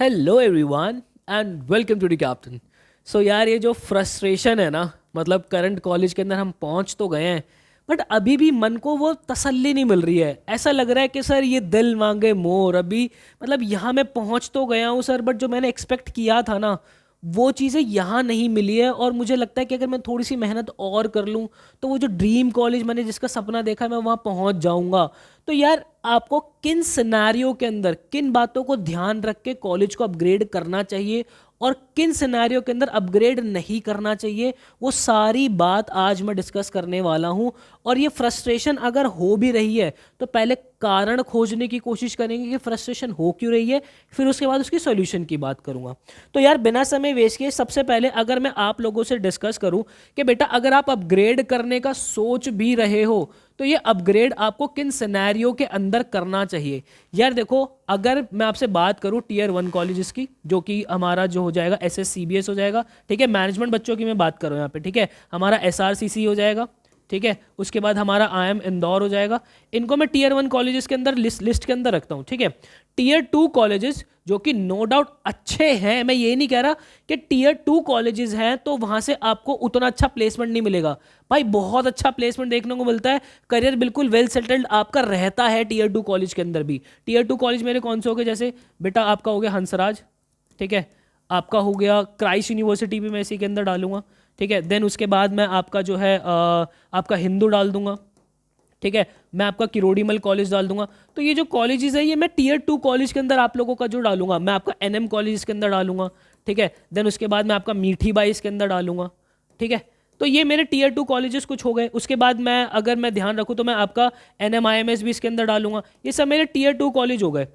Hello everyone and welcome to the captain. So यार, ये जो फ्रस्ट्रेशन है ना, मतलब करंट कॉलेज के अंदर हम पहुंच तो गए हैं, बट अभी भी मन को वो तसल्ली नहीं मिल रही है। ऐसा लग रहा है कि सर ये दिल मांगे मोर अभी, मतलब यहाँ मैं पहुंच तो गया हूँ सर, बट जो मैंने एक्सपेक्ट किया था ना वो चीज़ें यहाँ नहीं मिली है। और मुझे लगता है कि अगर मैं थोड़ी सी मेहनत और कर लूँ तो वो जो ड्रीम कॉलेज मैंने जिसका सपना देखा है मैं वहाँ पहुँच जाऊँगा। तो यार, आपको किन सिनेरियो के अंदर किन बातों को ध्यान रख के कॉलेज को अपग्रेड करना चाहिए और किन सिनेरियो के अंदर अपग्रेड नहीं करना चाहिए, वो सारी बात आज मैं डिस्कस करने वाला हूं। और ये फ्रस्ट्रेशन अगर हो भी रही है तो पहले कारण खोजने की कोशिश करेंगे कि फ्रस्ट्रेशन हो क्यों रही है, फिर उसके बाद उसकी सॉल्यूशन की बात करूंगा। तो यार, बिना समय वेस्ट किए सबसे पहले अगर मैं आप लोगों से डिस्कस करूं कि बेटा अगर आप अपग्रेड करने का सोच भी रहे हो तो ये अपग्रेड आपको किन सिनेरियो के अंदर करना चाहिए। यार देखो, अगर मैं आपसे बात करूं टीयर 1 कॉलेजेस की, जो कि हमारा जो हो जाएगा SSCBS हो जाएगा, ठीक है। मैनेजमेंट बच्चों की मैं बात कर रहा हूं यहाँ पे, ठीक है। हमारा SRCC हो जाएगा, ठीक है। उसके बाद हमारा IIM इंदौर हो जाएगा। इनको मैं टीयर 1 कॉलेजेस के अंदर लिस्ट के अंदर रखता हूँ, ठीक है। टीयर 2 कॉलेजेस जो कि नो डाउट अच्छे हैं, मैं ये नहीं कह रहा कि टीयर 2 कॉलेजेस हैं तो वहां से आपको उतना अच्छा प्लेसमेंट नहीं मिलेगा। भाई बहुत अच्छा प्लेसमेंट देखने को मिलता है, करियर बिल्कुल वेल सेटल्ड आपका रहता है टीयर 2 कॉलेज के अंदर भी। टीयर 2 कॉलेज मेरे कौन से हो गए, जैसे बेटा आपका हो गया हंसराज, ठीक है। आपका हो गया क्राइस्ट यूनिवर्सिटी भी मैं इसी के अंदर डालूंगा, ठीक है। देन उसके बाद मैं आपका जो है आपका हिंदू डाल दूंगा, ठीक है। मैं आपका किरोड़ीमल कॉलेज डाल दूंगा। तो ये जो कॉलेजेस है ये मैं टीयर 2 कॉलेज के अंदर आप लोगों का जो डालूंगा, मैं आपका NM कॉलेज के अंदर डालूंगा, ठीक है। देन उसके बाद मैं आपका मीठी बाई इसके अंदर डालूंगा, ठीक है। तो ये मेरे टीयर 2 कॉलेजेस कुछ हो गए। उसके बाद मैं अगर मैं ध्यान रखूँ तो मैं आपका NMIMS भी इसके अंदर डालूंगा। ये सब मेरे टीयर 2 कॉलेज हो गए।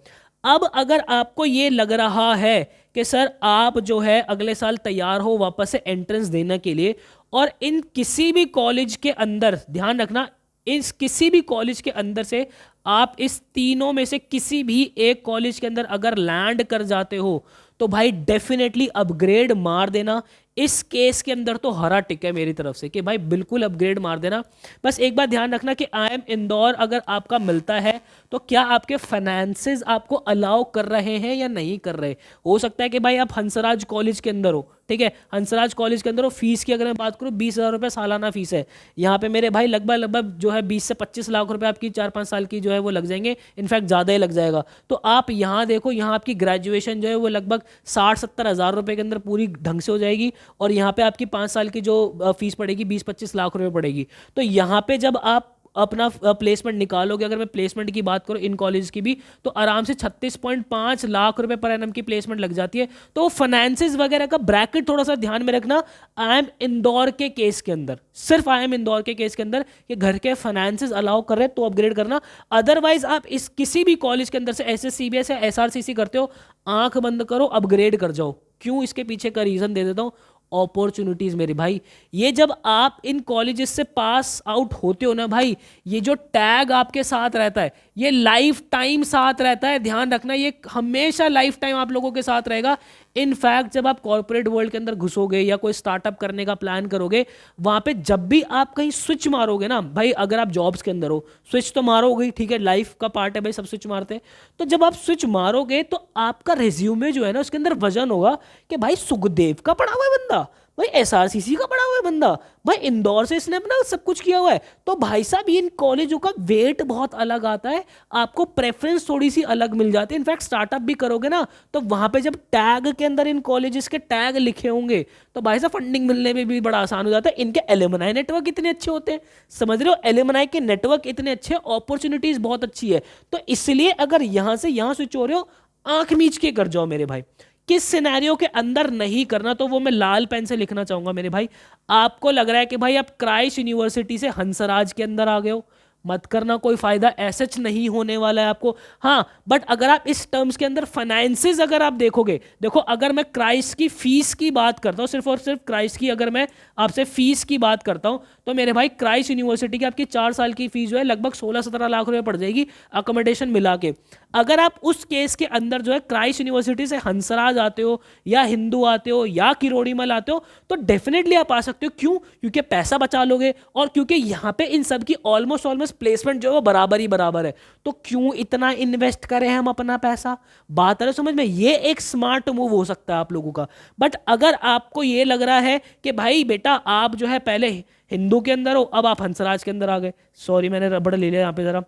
अब अगर आपको ये लग रहा है कि सर आप जो है अगले साल तैयार हो वापस से एंट्रेंस देने के लिए, और इन किसी भी कॉलेज के अंदर ध्यान रखना, इस किसी भी कॉलेज के अंदर से आप इस तीनों में से किसी भी एक कॉलेज के अंदर अगर लैंड कर जाते हो तो भाई डेफिनेटली अपग्रेड मार देना। इस केस के अंदर तो हरा टिक है मेरी तरफ से कि भाई बिल्कुल अपग्रेड मार देना। बस एक बात ध्यान रखना कि IIM इंदौर अगर आपका मिलता है तो क्या आपके फाइनेंसेस आपको अलाउ कर रहे हैं या नहीं कर रहे। हो सकता है कि भाई आप हंसराज कॉलेज के अंदर हो, ठीक है। हंसराज कॉलेज के अंदर हो, फीस की अगर मैं बात करूँ 20,000 रुपये सालाना फीस है। यहाँ पे मेरे भाई लगभग लगभग जो है 20 से 25 लाख रुपए आपकी 4-5 साल की जो है वो लग जाएंगे, इनफैक्ट ज़्यादा ही लग जाएगा। तो आप यहाँ देखो, यहाँ आपकी ग्रेजुएशन जो है वो लगभग 60-70 हज़ार रुपए के अंदर पूरी ढंग से हो जाएगी, और यहाँ पे आपकी 5 साल की जो फीस पड़ेगी 20-25 लाख रुपए पड़ेगी। तो यहाँ पे जब आप अपना प्लेसमेंट निकालोगे, अगर मैं प्लेसमेंट की बात करूँ इन कॉलेज की भी, तो आराम से 36.5 लाख रुपए पर एनम की प्लेसमेंट लग जाती है। तो फाइनेंसिस वगैरह का ब्रैकेट थोड़ा सा ध्यान में रखना। IIM इंदौर के केस के अंदर, सिर्फ IIM इंदौर के केस के अंदर कि घर के फाइनेंसिस अलाउ कर रहे हैं तो अपग्रेड करना। अदरवाइज आप इस किसी भी कॉलेज के अंदर से SSCBS या SRCC करते हो, आंख बंद करो, अपग्रेड कर जाओ। क्यों, इसके पीछे का रीजन दे देता हूं। अपॉर्चुनिटीज मेरे भाई, ये जब आप इन कॉलेजेस से पास आउट होते हो ना भाई, ये जो टैग आपके साथ रहता है ये लाइफ टाइम साथ रहता है। ध्यान रखना, ये हमेशा लाइफ टाइम आप लोगों के साथ रहेगा। इनफैक्ट जब आप कॉर्पोरेट वर्ल्ड के अंदर घुसोगे या कोई स्टार्टअप करने का प्लान करोगे, वहां पे जब भी आप कहीं स्विच मारोगे ना भाई, अगर आप जॉब्स के अंदर हो स्विच तो मारोगे, ठीक है, लाइफ का पार्ट है भाई, सब स्विच मारते हैं। तो जब आप स्विच मारोगे तो आपका रिज्यूमे जो है ना उसके अंदर वजन होगा कि भाई सुखदेव का पढ़ा हुआ है बंदा, भाई SRCC का पढ़ा हुआ है बंदा, भाई इंदौर से इसने अपना सब कुछ किया हुआ है। तो भाई साहब इन कॉलेजों का वेट बहुत अलग आता है, आपको प्रेफरेंस थोड़ी सी अलग मिल जाती है। इनफैक्ट स्टार्टअप भी करोगे ना तो वहां पे जब टैग के अंदर इन कॉलेजेस के टैग लिखे होंगे तो भाई साहब फंडिंग मिलने में भी बड़ा आसान हो जाता है। इनके एलुमनाई नेटवर्क इतने अच्छे होते हैं, समझ रहे हो, एलुमनाई के नेटवर्क इतने अच्छे, अपॉर्चुनिटीज बहुत अच्छी है। तो इसलिए अगर यहां से यहां स्विच हो रहे हो, आंख मीच के कर जाओ मेरे भाई। किस सिनेरियो के अंदर नहीं करना, तो वो मैं लाल पेन से लिखना चाहूंगा मेरे भाई। आपको लग रहा है कि भाई आप क्राइस्ट यूनिवर्सिटी से हंसराज के अंदर आ गए हो, मत करना, कोई फायदा एसच नहीं होने वाला है आपको। हाँ, बट अगर आप इस टर्म्स के अंदर फाइनेंसेस अगर आप देखोगे, देखो अगर मैं क्राइस्ट की फीस की बात करता हूँ, सिर्फ और सिर्फ क्राइस्ट की अगर मैं आपसे फीस की बात करता हूँ, तो मेरे भाई क्राइस्ट यूनिवर्सिटी की आपकी 4 साल की फीस जो है लगभग 16-17 लाख रुपए पड़ जाएगी अकोमोडेशन मिला के। अगर आप उस केस के अंदर जो है क्राइस्ट यूनिवर्सिटी से हंसराज आते हो या हिंदू आते हो या किरोड़ीमल आते हो तो डेफिनेटली आप आ सकते हो। क्यों? क्योंकि पैसा बचा लोगे और क्योंकि यहाँ पे इन सब की ऑलमोस्ट ऑलमोस्ट प्लस प्लेसमेंट जो है वो बराबर ही बराबर है, तो क्यों इतना इन्वेस्ट करें हम अपना पैसा। बात है समझ में, ये एक स्मार्ट मूव हो सकता है आप लोगों का। बट अगर आपको ये लग रहा है कि भाई बेटा आप जो है पहले हिंदू के अंदर हो, अब आप हंसराज के अंदर आ गए, सॉरी मैंने रबड़ ले लिया यहाँ पे जरा,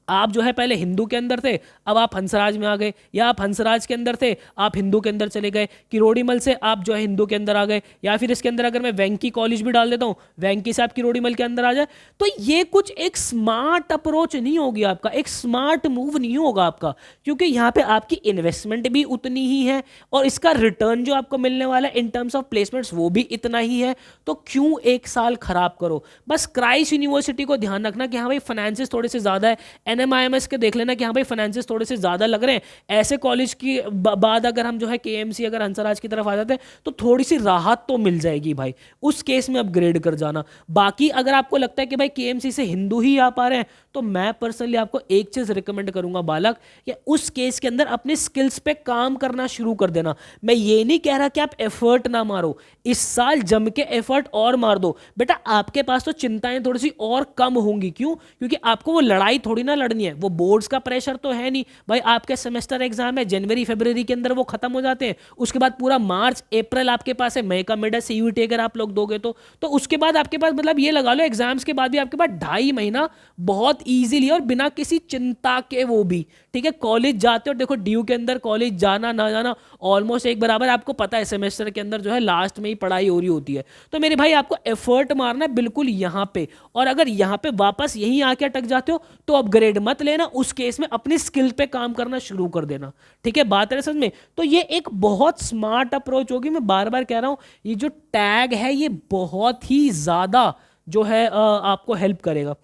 आप जो है पहले हिंदू के अंदर थे, अब आप हंसराज में आ गए, या आप हंसराज के अंदर थे आप हिंदू के अंदर चले गए, किरोड़ीमल से आप जो है हिंदू के अंदर आ गए, या फिर इसके अंदर अगर मैं वेंकी कॉलेज भी डाल देता हूँ, वेंकी से आप किरोड़ीमल के अंदर आ जाए, तो ये कुछ एक स्मार्ट अप्रोच नहीं होगी आपका, एक स्मार्ट मूव नहीं होगा आपका, क्योंकि यहाँ पे आपकी इन्वेस्टमेंट भी उतनी ही है और इसका रिटर्न जो आपको मिलने वाला है इन टर्म्स ऑफ प्लेसमेंट्स वो भी इतना ही है, तो क्यों एक साल खराब करो। बस क्राइस्ट यूनिवर्सिटी को ध्यान रखना कि हाँ भाई फाइनेंसिस थोड़े से ज़्यादा है, एनएमआईएमएस के देख लेना कि हाँ भाई फाइनेंसिस थोड़े से ज़्यादा लग रहे हैं, ऐसे कॉलेज की बाद अगर हम जो है केएमसी अगर हंसराज की तरफ आ जाते हैं तो थोड़ी सी राहत तो मिल जाएगी भाई, उस केस में अपग्रेड कर जाना। बाकी अगर आपको लगता है कि भाई केएमसी से हिंदू ही आ पा रहे हैं, तो मैं पर्सनली आपको एक चीज़ रिकमेंड करूंगा बालक, कि उस केस के अंदर अपने स्किल्स पे काम करना शुरू कर देना। मैं ये नहीं कह रहा कि आप एफर्ट ना मारो, इस साल जम के एफर्ट और मार दो बेटा, आपके पास तो चिंताएं थोड़ी सी और कम होंगी, क्यों, क्योंकि आपको वो लड़ाई थोड़ी ना लड़नी है, वो बोर्ड्स का प्रेशर तो है नहीं भाई, आपके सेमेस्टर एग्जाम है जनवरी फरवरी के अंदर वो खत्म हो जाते हैं, उसके बाद पूरा मार्च अप्रैल आपके पास है, मई का मिड है, सीयूईटी अगर आप लोग दोगे तो उसके बाद आपके पास मतलब ये लगा लो एग्जाम्स के बाद भी आपके पास 2.5 महीना बहुत इजीली और बिना किसी चिंता के, वो भी ठीक है, कॉलेज जाते हो, देखो ड्यू के अंदर कॉलेज जाना ना जाना ऑलमोस्ट एक बराबर, आपको पता है सेमेस्टर के अंदर जो है लास्ट में ही पढ़ाई हो रही होती है, तो मेरे भाई आपको एफर्ट मारना है बिल्कुल यहाँ पे, और अगर यहाँ पे वापस यहीं आके अटक जाते हो तो अपग्रेड मत लेना, उस केस में अपनी स्किल पे काम करना शुरू कर देना, ठीक है, बात है समझ में। तो ये एक बहुत स्मार्ट अप्रोच होगी, मैं बार बार कह रहा हूं, ये जो टैग है ये बहुत ही ज्यादा जो है आपको हेल्प करेगा।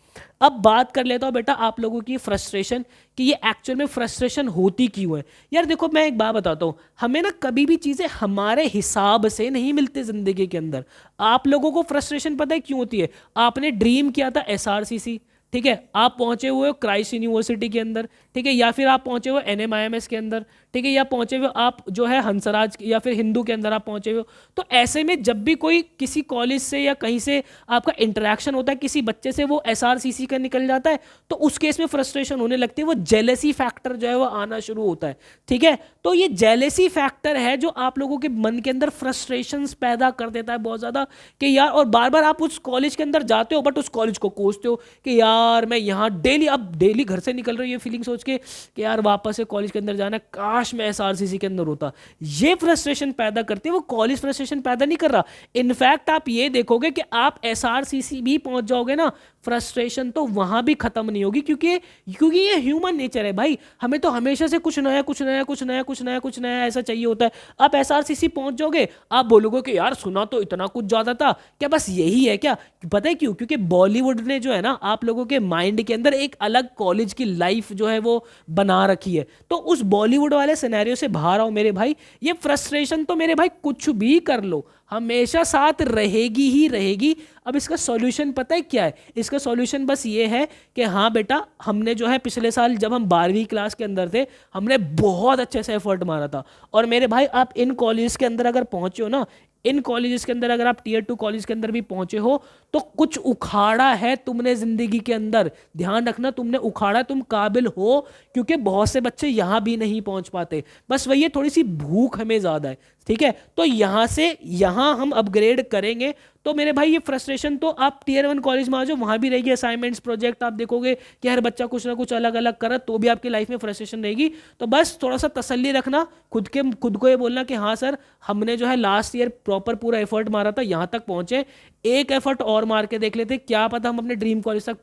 अब बात कर लेता हूं बेटा आप लोगों की फ्रस्ट्रेशन, कि ये एक्चुअल में फ्रस्ट्रेशन होती क्यों है। यार देखो मैं एक बात बताता हूं, हमें ना कभी भी चीजें हमारे हिसाब से नहीं मिलती जिंदगी के अंदर। आप लोगों को फ्रस्ट्रेशन पता है क्यों होती है, आपने ड्रीम किया था एसआरसीसी, ठीक है, आप पहुंचे हुए हो क्राइस्ट यूनिवर्सिटी के अंदर, ठीक है, या फिर आप पहुंचे हुए एनएमआईएमएस के अंदर, ठीक है, या पहुंचे हुए आप जो है हंसराज या फिर हिंदू के अंदर आप पहुंचे हुए हो, तो ऐसे में जब भी कोई किसी कॉलेज से या कहीं से आपका इंटरेक्शन होता है किसी बच्चे से, वो एसआरसीसी का निकल जाता है, तो उस केस में फ्रस्ट्रेशन होने लगती है, वो जेलेसी फैक्टर जो है वो आना शुरू होता है, ठीक है। तो ये जेलेसी फैक्टर है जो आप लोगों के मन के अंदर फ्रस्ट्रेशंस पैदा कर देता है बहुत ज्यादा, कि यार, और बार बार आप उस कॉलेज के अंदर जाते हो बट उस कॉलेज को कोसते हो कि यार मैं यहाँ डेली, अब डेली घर से निकल रही है फीलिंग सोच के कि यार वापस से कॉलेज के अंदर जाना, काश मैं एसआरसीसी के अंदर होता। ये फ्रस्ट्रेशन पैदा करती है, वो कॉलेज फ्रस्ट्रेशन पैदा नहीं कर रहा। इनफैक्ट आप ये देखोगे कि आप एसआरसीसी भी पहुंच जाओगे ना, फ्रस्ट्रेशन तो वहां भी खत्म नहीं होगी, क्योंकि ये ह्यूमन नेचर है भाई, हमें तो हमेशा से कुछ नया कुछ नया कुछ नया कुछ नया कुछ नया ऐसा चाहिए होता है। आप एसआरसीसी पहुंच जाओगे, आप बोलोगे कि यार सुना तो इतना कुछ ज्यादा था, क्या बस यही है क्या। पता है क्यों, क्योंकि बॉलीवुड ने जो है ना आप लोगों के माइंड के अंदर एक अलग कॉलेज की लाइफ जो है वो बना रखी है, तो उस बॉलीवुड वाले सिनेरियो से बाहर आओ मेरे भाई। ये फ्रस्ट्रेशन तो मेरे भाई कुछ भी कर लो हमेशा साथ रहेगी ही रहेगी। अब इसका सॉल्यूशन पता है क्या है, इसका सॉल्यूशन बस ये है कि हाँ बेटा, हमने जो है पिछले साल जब हम 12वीं क्लास के अंदर थे, हमने बहुत अच्छे से एफर्ट मारा था, और मेरे भाई आप इन कॉलेज के अंदर अगर पहुंचे हो ना, इन कॉलेजेस के अंदर अगर आप टीयर 2 कॉलेज के अंदर भी पहुंचे हो, तो कुछ उखाड़ा है तुमने जिंदगी के अंदर, ध्यान रखना तुमने उखाड़ा, तुम काबिल हो, क्योंकि बहुत से बच्चे यहां भी नहीं पहुंच पाते, बस वही है थोड़ी सी भूख हमें ज्यादा है, ठीक है। तो यहां से यहां हम अपग्रेड करेंगे, तो मेरे भाई ये फ्रस्ट्रेशन तो आप टीयर 1 कॉलेज में आ जाओ, वहां भी रहेगी, असाइनमेंट्स प्रोजेक्ट आप देखोगे कि हर बच्चा कुछ ना कुछ अलग अलग करे, तो भी आपकी लाइफ में फ्रस्ट्रेशन रहेगी। तो बस थोड़ा सा तसल्ली रखना, खुद को ये बोलना कि हाँ सर, हमने जो है लास्ट ईयर प्रॉपर पूरा एफर्ट मारा था, यहां तक पहुंचे, एक एफर्ट और मार के देख लेते, क्या पता हम अपने ड्रीम कॉलेज तक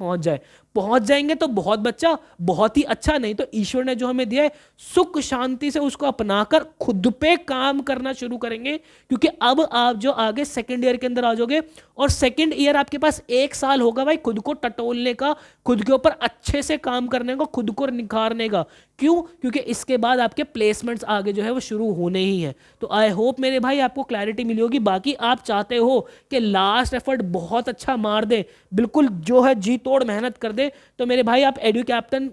पहुंच जाएंगे तो बहुत बच्चा, बहुत ही अच्छा, नहीं तो ईश्वर ने जो हमें दिया है सुख शांति से उसको अपनाकर खुद पे काम करना शुरू करेंगे, क्योंकि अब आप जो आगे सेकंड ईयर के अंदर आ जाओगे, और सेकंड ईयर आपके पास 1 साल होगा भाई खुद को टटोलने का, खुद के ऊपर अच्छे से काम करने का, खुद को निखारने का। क्यों, क्योंकि इसके बाद आपके प्लेसमेंट्स आगे जो है वो शुरू होने ही है। तो आई होप मेरे भाई आपको क्लैरिटी मिली होगी। बाकी आप चाहते हो कि लास्ट एफर्ट बहुत अच्छा मार दे, बिल्कुल जो है जी तोड़ मेहनत कर दे, तो मेरे भाई आप एडू कैप्टन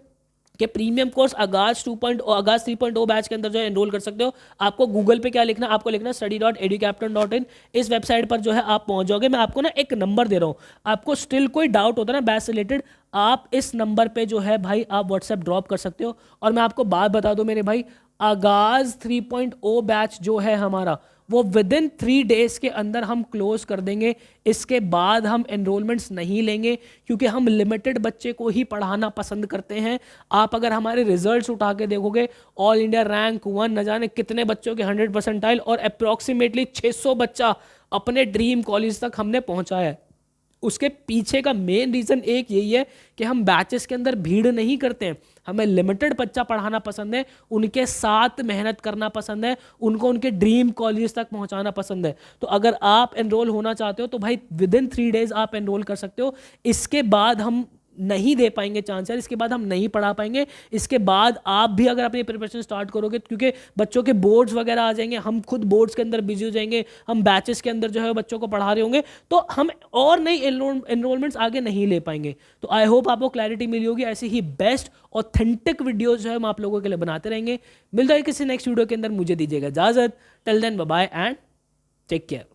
कि प्रीमियम कोर्स आगाज 2.0 आगाज 3.0 बैच के अंदर जो है एनरोल कर सकते हो। आपको गूगल पे क्या लिखना, आपको लिखना study.educaptain.in। इस वेबसाइट पर जो है आप पहुंच जाओगे। मैं आपको ना एक नंबर दे रहा हूँ, आपको स्टिल कोई डाउट होता है ना बैच से रिलेटेड, आप इस नंबर पे जो है भाई आप व्हाट्सएप ड्रॉप कर सकते हो। और मैं आपको बात बता दूं मेरे भाई, आगाज 3.0 बैच जो है हमारा, वो विद इन 3 days के अंदर हम क्लोज कर देंगे। इसके बाद हम एनरोलमेंट्स नहीं लेंगे, क्योंकि हम लिमिटेड बच्चे को ही पढ़ाना पसंद करते हैं। आप अगर हमारे रिजल्ट्स उठा के देखोगे, ऑल इंडिया रैंक 1 न जाने कितने बच्चों के 100% और अप्रोक्सीमेटली 600 बच्चा अपने ड्रीम कॉलेज तक हमने पहुंचाया है। उसके पीछे का मेन रीजन एक यही है कि हम बैचेस के अंदर भीड़ नहीं करते हैं, हमें लिमिटेड बच्चा पढ़ाना पसंद है, उनके साथ मेहनत करना पसंद है, उनको उनके ड्रीम कॉलेज तक पहुंचाना पसंद है। तो अगर आप एनरोल होना चाहते हो तो भाई विद इन 3 days आप एनरोल कर सकते हो। इसके बाद हम नहीं दे पाएंगे चांस यार, इसके बाद हम नहीं पढ़ा पाएंगे। इसके बाद आप भी अगर अपनी प्रिपरेशन स्टार्ट करोगे, क्योंकि बच्चों के बोर्ड्स वगैरह आ जाएंगे, हम खुद बोर्ड्स के अंदर बिजी हो जाएंगे, हम बैचेस के अंदर जो है बच्चों को पढ़ा रहे होंगे, तो हम और नई एनरोलमेंट्स आगे नहीं ले पाएंगे। तो आई होप आपको क्लैरिटी मिली होगी। ऐसी ही बेस्ट ऑथेंटिक वीडियोज जो है हम आप लोगों के लिए बनाते रहेंगे। मिलता है किसी नेक्स्ट वीडियो के अंदर, मुझे दीजिएगा इजाजत। Till then bye bye and take care.